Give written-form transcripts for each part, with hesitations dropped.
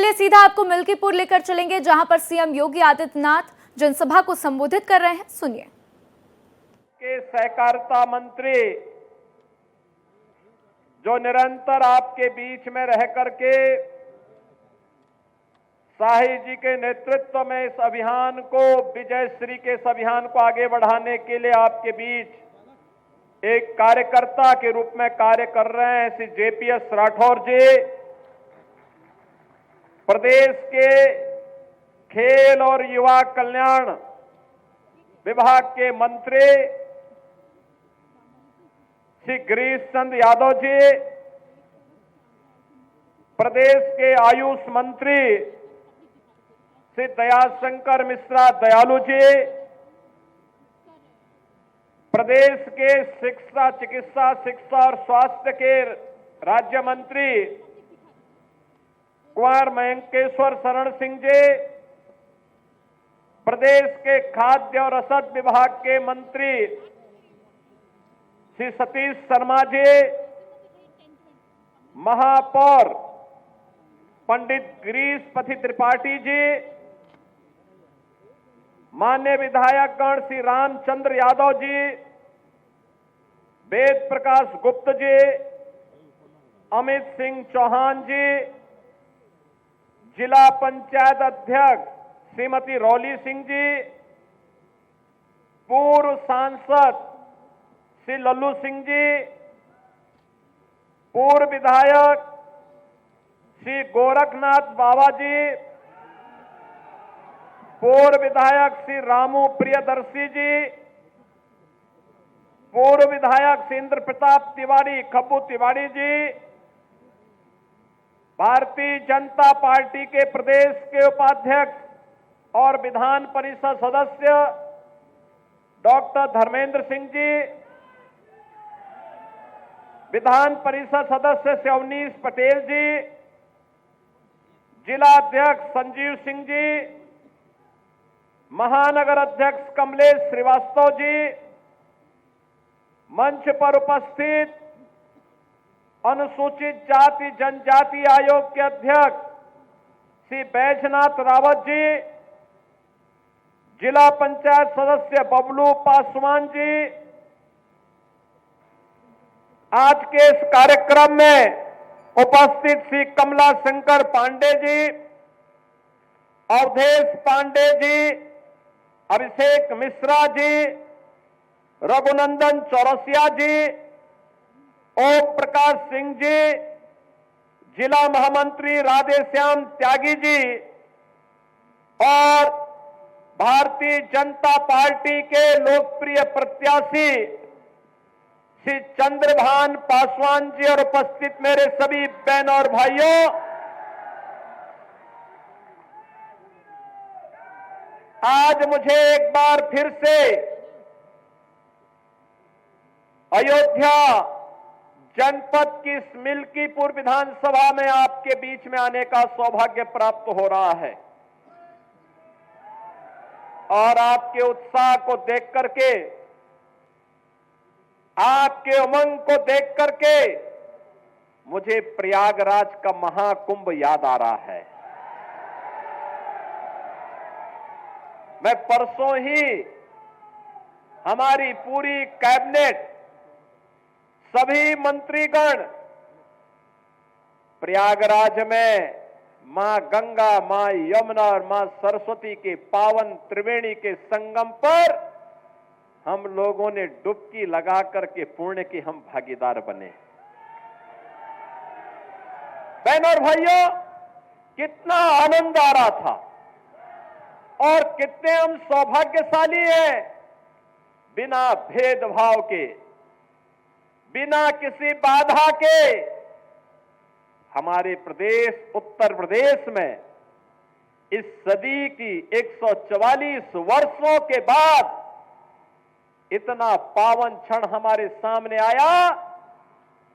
चलिए सीधा आपको मिल्कीपुर लेकर चलेंगे, जहां पर सीएम योगी आदित्यनाथ जनसभा को संबोधित कर रहे हैं। सुनिए। के सहकारिता मंत्री जो निरंतर आपके बीच में रह करके शाही जी के नेतृत्व में इस अभियान को, विजय श्री के इस अभियान को आगे बढ़ाने के लिए आपके बीच एक कार्यकर्ता के रूप में कार्य कर रहे हैं श्री जेपीएस राठौर जी, प्रदेश के खेल और युवा कल्याण विभाग के मंत्री श्री गिरीश चंद्र यादव जी, प्रदेश के आयुष मंत्री श्री दयाशंकर मिश्रा दयालु जी, प्रदेश के चिकित्सा शिक्षा और स्वास्थ्य के राज्य मंत्री कुंवर मयंकेश्वर शरण सिंह जी, प्रदेश के खाद्य और रसद विभाग के मंत्री श्री सतीश शर्मा जी, महापौर पंडित गिरीशपति त्रिपाठी जी, माननीय विधायकगण श्री रामचंद्र यादव जी, वेद प्रकाश गुप्त जी, अमित सिंह चौहान जी, जिला पंचायत अध्यक्ष श्रीमती रौली सिंह जी, पूर्व सांसद श्री लल्लू सिंह जी, पूर्व विधायक श्री गोरखनाथ बाबा जी, पूर्व विधायक श्री रामू प्रियदर्शी जी, पूर्व विधायक श्री इंद्र प्रताप तिवारी खब्बू तिवारी जी, भारतीय जनता पार्टी के प्रदेश के उपाध्यक्ष और विधान परिषद सदस्य डॉक्टर धर्मेंद्र सिंह जी, विधान परिषद सदस्य श्री अवनीश पटेल जी, जिला अध्यक्ष संजीव सिंह जी, महानगर अध्यक्ष कमलेश श्रीवास्तव जी, मंच पर उपस्थित अनुसूचित जाति जनजाति आयोग के अध्यक्ष श्री बैजनाथ रावत जी, जिला पंचायत सदस्य बबलू पासवान जी, आज के इस कार्यक्रम में उपस्थित श्री कमला शंकर पांडे जी, अवधेश पांडे जी, अभिषेक मिश्रा जी, रघुनंदन चौरसिया जी, ओम प्रकाश सिंह जी, जिला महामंत्री राधेश्याम त्यागी जी और भारतीय जनता पार्टी के लोकप्रिय प्रत्याशी श्री चंद्रभान पासवान जी और उपस्थित मेरे सभी बहन और भाइयों, आज मुझे एक बार फिर से अयोध्या जनपद की इस मिल्कीपुर विधानसभा में आपके बीच में आने का सौभाग्य प्राप्त हो रहा है और आपके उत्साह को देख करके, आपके उमंग को देख करके मुझे प्रयागराज का महाकुंभ याद आ रहा है। मैं परसों ही हमारी पूरी कैबिनेट, सभी मंत्रीगण प्रयागराज में मां गंगा, मां यमुना और मां सरस्वती के पावन त्रिवेणी के संगम पर हम लोगों ने डुबकी लगा करके पुण्य के हम भागीदार बने। बहनों और भाइयों, कितना आनंद आ रहा था और कितने हम सौभाग्यशाली हैं, बिना भेदभाव के, बिना किसी बाधा के हमारे प्रदेश उत्तर प्रदेश में इस सदी की 144 वर्षों के बाद इतना पावन क्षण हमारे सामने आया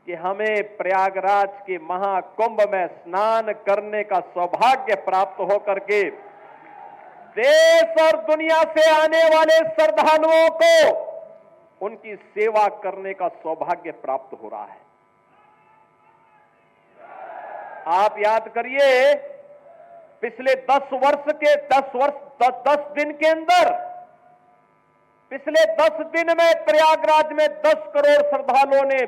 कि हमें प्रयागराज के महाकुंभ में स्नान करने का सौभाग्य प्राप्त होकर के देश और दुनिया से आने वाले श्रद्धालुओं को उनकी सेवा करने का सौभाग्य प्राप्त हो रहा है। आप याद करिए पिछले 10 दिन के अंदर, पिछले 10 दिन में प्रयागराज में 10 करोड़ श्रद्धालुओं ने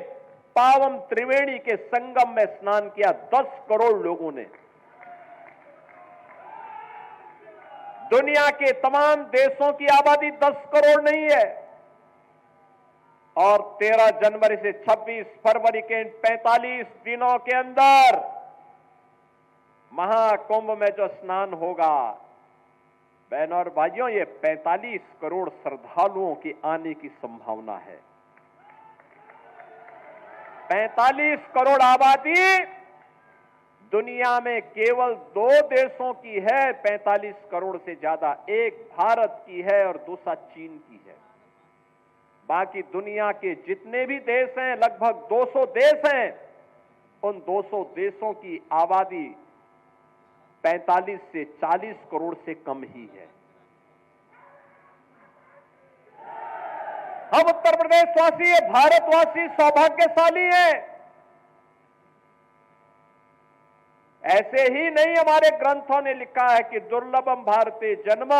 पावन त्रिवेणी के संगम में स्नान किया। 10 करोड़ लोगों ने। दुनिया के तमाम देशों की आबादी 10 करोड़ नहीं है। और 13 जनवरी से 26 फरवरी के इन 45 दिनों के अंदर महाकुंभ में जो स्नान होगा, बहनों और भाइयों, ये 45 करोड़ श्रद्धालुओं के आने की संभावना है। 45 करोड़ आबादी दुनिया में केवल 2 देशों की है। 45 करोड़ से ज्यादा, एक भारत की है और दूसरा चीन की है। बाकी दुनिया के जितने भी देश हैं, लगभग 200 देश हैं, उन 200 देशों की आबादी 45 से 40 करोड़ से कम ही है। हम उत्तर प्रदेश वासी, भारतवासी सौभाग्यशाली हैं। ऐसे ही नहीं, हमारे ग्रंथों ने लिखा है कि दुर्लभम भारते जन्म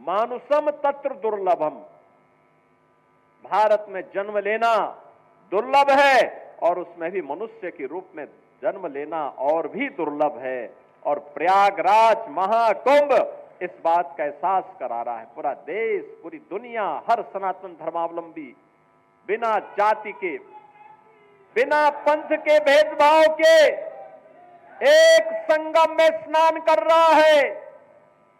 मानुषम तत्र दुर्लभम। भारत में जन्म लेना दुर्लभ है और उसमें भी मनुष्य के रूप में जन्म लेना और भी दुर्लभ है। और प्रयागराज महाकुंभ इस बात का एहसास करा रहा है। पूरा देश, पूरी दुनिया, हर सनातन धर्मावलंबी बिना जाति के, बिना पंथ के भेदभाव के एक संगम में स्नान कर रहा है,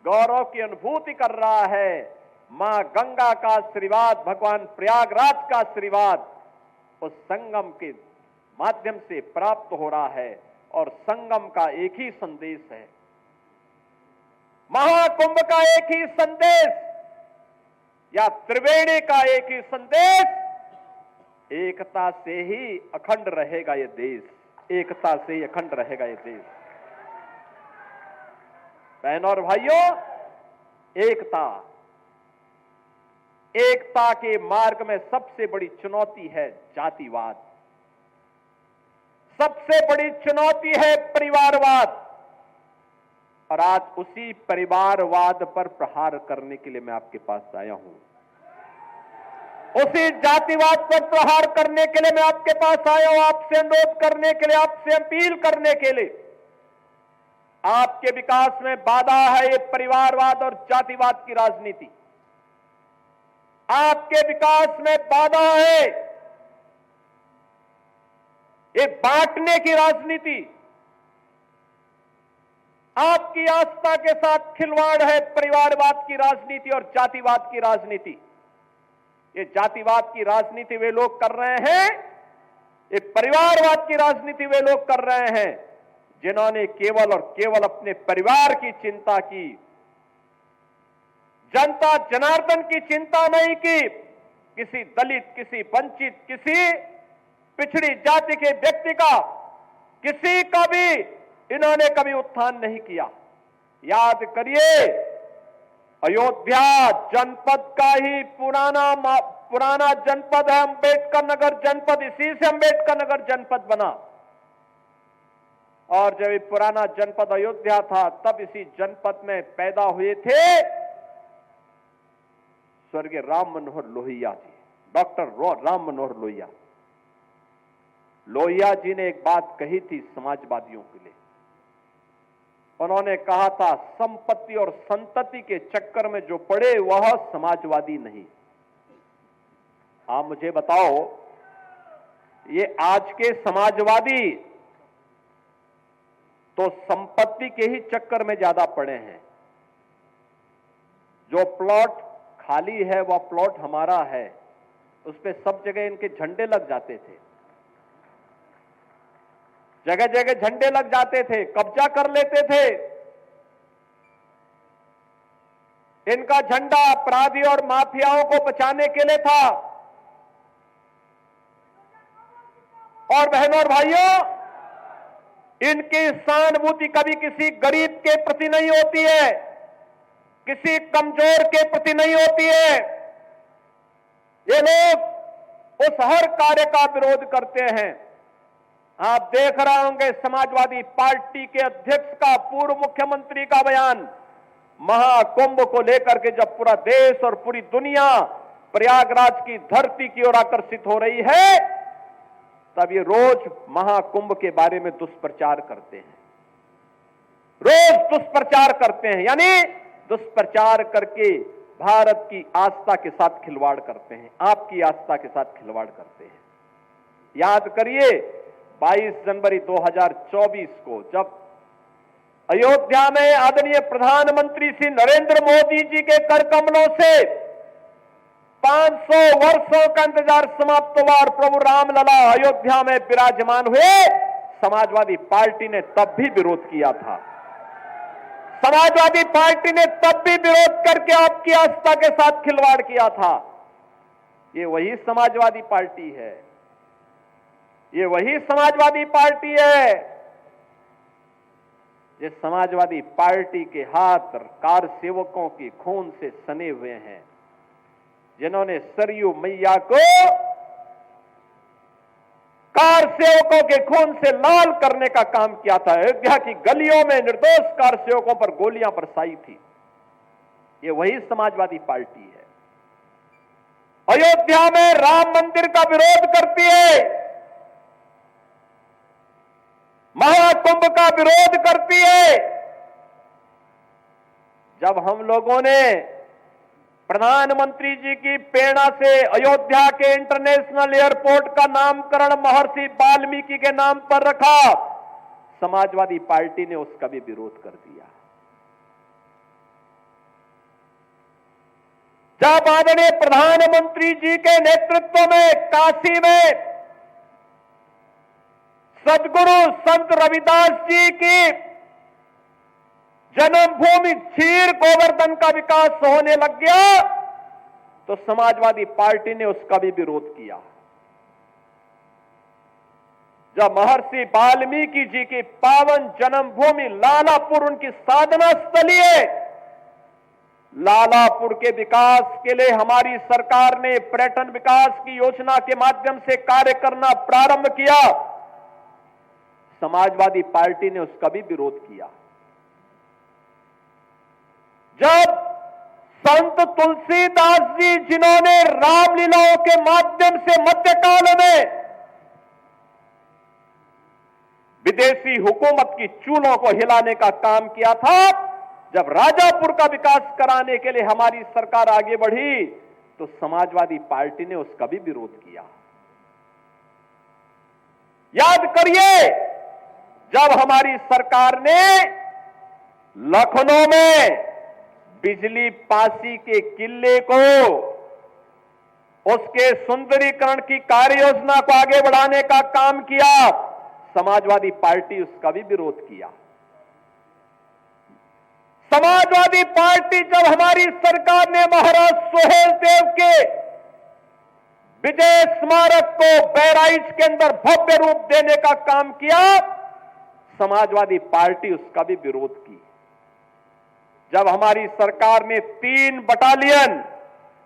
गौरव की अनुभूति कर रहा है। मां गंगा का आशीर्वाद, भगवान प्रयागराज का आशीर्वाद उस संगम के माध्यम से प्राप्त हो रहा है। और संगम का एक ही संदेश है, महाकुंभ का एक ही संदेश, या त्रिवेणी का एक ही संदेश, एकता से ही अखंड रहेगा ये देश, एकता से ही अखंड रहेगा ये देश। बहनों और भाइयों, एकता, एकता के मार्ग में सबसे बड़ी चुनौती है जातिवाद, सबसे बड़ी चुनौती है परिवारवाद। और आज उसी परिवारवाद पर प्रहार करने के लिए मैं आपके पास आया हूं। उसी जातिवाद पर प्रहार करने के लिए मैं आपके पास आया हूं, आपसे अनुरोध करने के लिए, आपसे अपील करने के लिए। आपके विकास में बाधा है ये परिवारवाद और जातिवाद की राजनीति। आपके विकास में बाधा है ये बांटने की राजनीति। आपकी आस्था के साथ खिलवाड़ है परिवारवाद की राजनीति और जातिवाद की राजनीति। ये जातिवाद की राजनीति वे लोग कर रहे हैं, ये परिवारवाद की राजनीति वे लोग कर रहे हैं जिन्होंने केवल और केवल अपने परिवार की चिंता की, जनता जनार्दन की चिंता नहीं की। किसी दलित, किसी वंचित, किसी पिछड़ी जाति के व्यक्ति का, किसी का भी इन्होंने कभी उत्थान नहीं किया। याद करिए, अयोध्या जनपद का ही पुराना जनपद है अंबेडकर नगर जनपद, इसी से अंबेडकर नगर जनपद बना। और जब ये पुराना जनपद अयोध्या था, तब इसी जनपद में पैदा हुए थे स्वर्गीय राम मनोहर लोहिया जी, डॉक्टर राम मनोहर लोहिया। लोहिया जी ने एक बात कही थी समाजवादियों के लिए। उन्होंने कहा था, संपत्ति और संतति के चक्कर में जो पड़े वह समाजवादी नहीं। आप मुझे बताओ, ये आज के समाजवादी तो संपत्ति के ही चक्कर में ज्यादा पड़े हैं। जो प्लॉट खाली है वह प्लॉट हमारा है, उस पे सब जगह इनके झंडे लग जाते थे, जगह जगह झंडे लग जाते थे, कब्जा कर लेते थे। इनका झंडा अपराधी और माफियाओं को बचाने के लिए था। और बहनों और भाइयों, इनकी सहानुभूति कभी किसी गरीब के प्रति नहीं होती है, किसी कमजोर के प्रति नहीं होती है। ये लोग उस हर कार्य का विरोध करते हैं। आप देख रहे होंगे समाजवादी पार्टी के अध्यक्ष का, पूर्व मुख्यमंत्री का बयान, महाकुंभ को लेकर के जब पूरा देश और पूरी दुनिया प्रयागराज की धरती की ओर आकर्षित हो रही है, तब ये रोज महाकुंभ के बारे में दुष्प्रचार करते हैं, रोज दुष्प्रचार करते हैं, यानी दुष्प्रचार करके भारत की आस्था के साथ खिलवाड़ करते हैं, आपकी आस्था के साथ खिलवाड़ करते हैं। याद करिए 22 जनवरी 2024 को जब अयोध्या में आदरणीय प्रधानमंत्री श्री नरेंद्र मोदी जी के कर कमलों से 500 वर्षों का इंतजार समाप्त हुआ और प्रभु रामलला अयोध्या में विराजमान हुए, समाजवादी पार्टी ने तब भी विरोध किया था। समाजवादी पार्टी ने तब भी विरोध करके आपकी आस्था के साथ खिलवाड़ किया था। ये वही समाजवादी पार्टी है, ये वही समाजवादी पार्टी है। ये समाजवादी पार्टी के हाथ कार सेवकों के खून से सने हुए हैं, जिन्होंने सरयू मैया को कार सेवकों के खून से लाल करने का काम किया था। अयोध्या की गलियों में निर्दोष कार सेवकों पर गोलियां बरसाई थी। ये वही समाजवादी पार्टी है। अयोध्या में राम मंदिर का विरोध करती है, महाकुंभ का विरोध करती है। जब हम लोगों ने प्रधानमंत्री जी की प्रेरणा से अयोध्या के इंटरनेशनल एयरपोर्ट का नामकरण महर्षि वाल्मीकि के नाम पर रखा, समाजवादी पार्टी ने उसका भी विरोध कर दिया। जब आदरणीय प्रधानमंत्री जी के नेतृत्व में काशी में सदगुरु संत रविदास जी की जन्मभूमि क्षीर गोवर्धन का विकास होने लग गया, तो समाजवादी पार्टी ने उसका भी विरोध किया। जब महर्षि वाल्मीकि जी की पावन जन्मभूमि लालापुर उनकी साधना स्थली है, लालापुर के विकास के लिए हमारी सरकार ने पर्यटन विकास की योजना के माध्यम से कार्य करना प्रारंभ किया, समाजवादी पार्टी ने उसका भी विरोध किया। जब संत तुलसीदास जी, जिन्होंने रामलीलाओं के माध्यम से मध्यकाल में विदेशी हुकूमत की चूल्हों को हिलाने का काम किया था, जब राजापुर का विकास कराने के लिए हमारी सरकार आगे बढ़ी, तो समाजवादी पार्टी ने उसका भी विरोध किया। याद करिए, जब हमारी सरकार ने लखनऊ में बिजली पासी के किले को, उसके सुंदरीकरण की कार्य योजना को आगे बढ़ाने का काम किया, समाजवादी पार्टी उसका भी विरोध किया। समाजवादी पार्टी जब हमारी सरकार ने महाराज सोहेल देव के विजय स्मारक को बहराइच के अंदर भव्य रूप देने का काम किया, समाजवादी पार्टी उसका भी विरोध की। जब हमारी सरकार ने 3 बटालियन,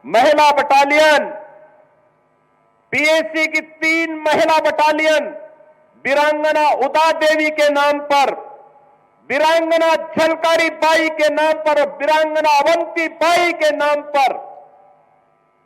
महिला बटालियन, पीएसी की 3 महिला बटालियन वीरांगना उदा देवी के नाम पर, वीरांगना झलकारी बाई के नाम पर, वीरांगना अवंती बाई के नाम पर